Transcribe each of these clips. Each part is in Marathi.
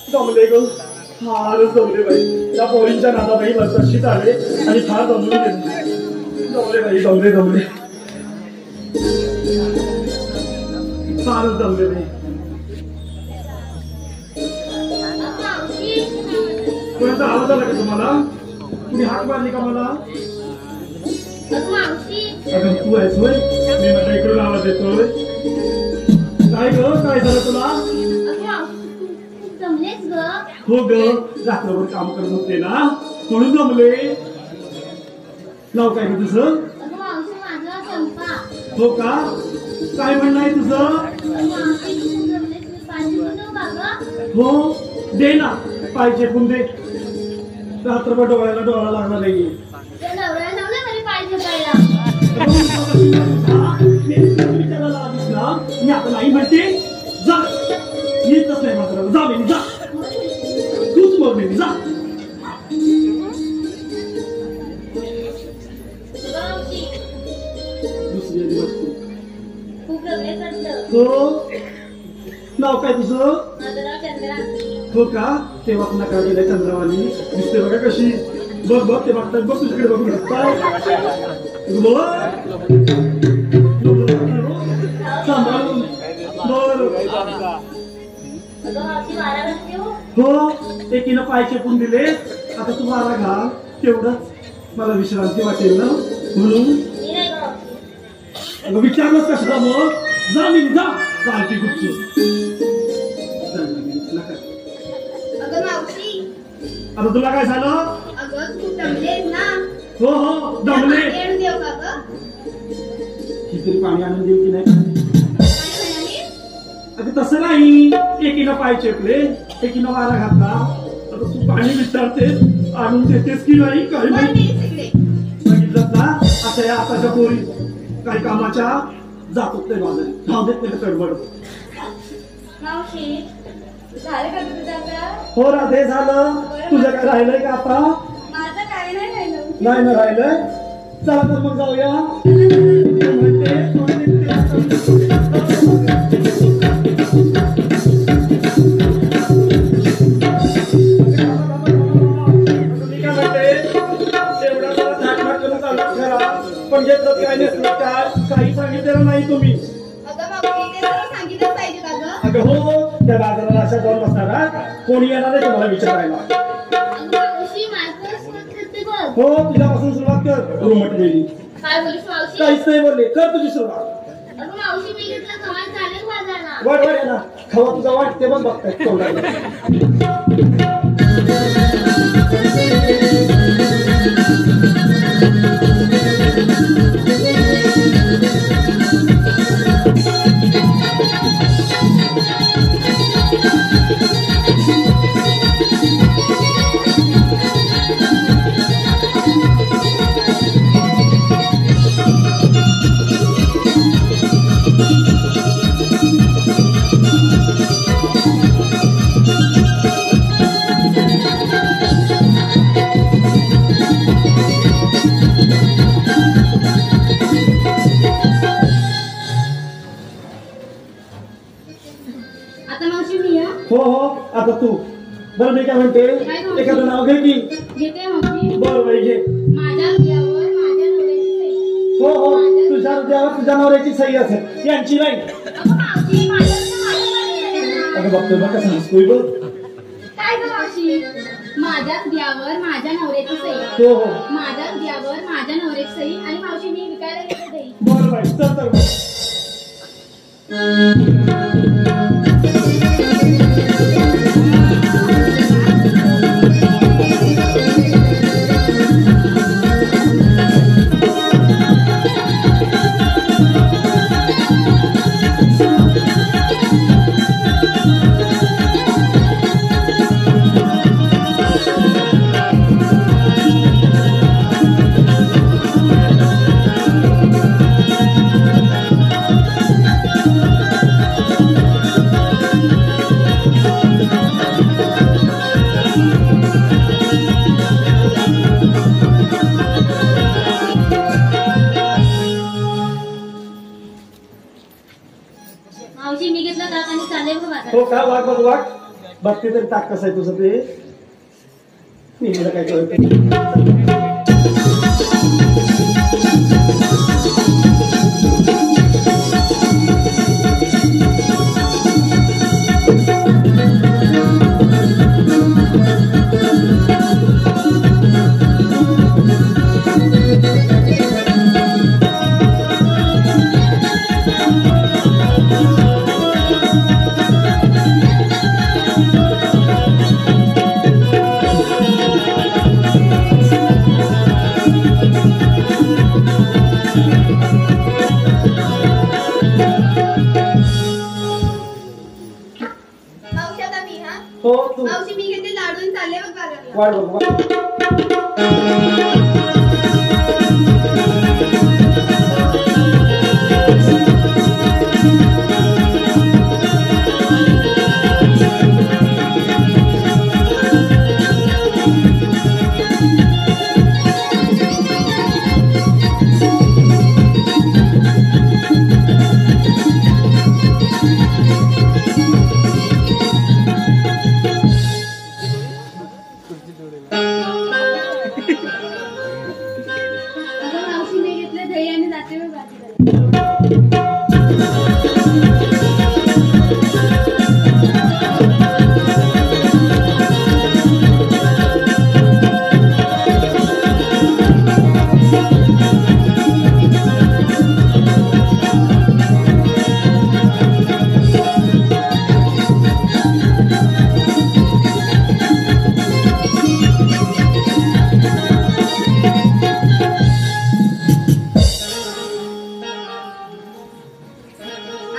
जमले ग फारच जमले बाई या पोरींच्या नादाबाई तशीच आले आणि फार जमून गेले जमले बाई जमले जमले फारच जमले बाई कोणाचा आवाज आला का तुम्हाला तुम्ही हाक मारली का मला अगं तू आहेस होय मी म्हटलं इकडून आवाज येतोय काय ग काय झालं तुला हो ग रात्रभर काम करत होते ना म्हणून जमले नाव काय ग तुझं हो का काय म्हणणं आहे तुझं हो दे ना पाय चेपून दे रात्रभर डोळ्याला डोळा लागला नाहीये मी आता नाही म्हणते जा येतच नाही मात्र जा बेनी जा तूच मग बेनी जा दुसरी दिवस हो नाव काय तुझं हो का तेव्हा नका गेल्या चंद्रावाली दिसते बघा कशी बघ बघ ते बघतात बघ तुझ्याकडे बघून सांभाळून हो एकीनं पाय चेपून दिले आता तू मारा घाल तेवढंच मला विश्रांती वाटेल ना म्हणून विचारलंच कशाला मग जा मी जा चालती गुपची आता तुला काय झालं हो हो दमले किती पाणी आणून देऊ की नाही आता तसं नाही एकीनं पाय चेपले एकीनं वारा घातला आता तू पाणी विचारते आणून देतेस की नाही काही नाही बघितलं ना आता या आताच्या पोरी काही कामाच्या जातो ते बाजारी धाव देत नाही कडबड हो राधे झालं तुझं काय राहिलंय का आता नाही ना राहिलंय चला तर मग जाऊया पण घेतलं काय नसलं काही सांगितलेलं नाही तुम्ही अगं हो त्या बाजाराला अशा जाऊन बसणार कोणी येणार आहे तुम्हाला विचारायला हो तुझ्यापासून सुरुवात कर रुमट गेली काहीच नाही बोलले कर तुझी सुरुवात वाट वाट ना खवा तुझा वाट ते पण बघताय तोंडाला हो हो आता तू बरं मी काय म्हणते एखादं नाव घे की बरं बाई घे हो हो तुझ्या हृदयावर तुझ्या नवऱ्याची सही असेल यांची नाही अगं बघतोय बघ कसं हसतोय बघ माझ्या हृदयावर माझ्या नवऱ्याची सही हो हो माझ्या हृदयावर माझ्या नवऱ्याची सही आणि मावशी मी विकायला घेते बरं बाई चल तर चालले बघ बाजारात. हो का? वाघ बघ वाघ बघते तरी ताक कसं आहे तुझं ते. नेहमीला काय कळत मावशी आता मी हा हो तू मावशी मी घेते लाडू आणि चालले बघ बाजारला. वाढ बघ वाढ. अगं मावशीने घेतलं दही आणि जाते बघ बाजारात.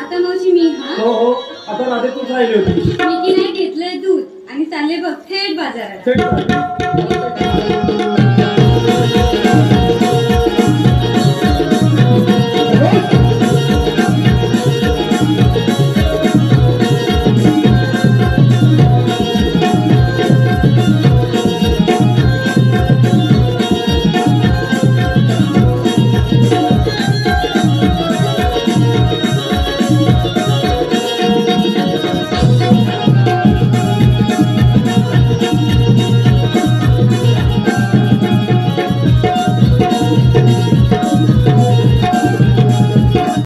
आता मावशी मी हा हो हो आता राधे तूच राहिली होती. मी की नाही घेतलंय दूध आणि चालले बघ थेट बाजारात. थेट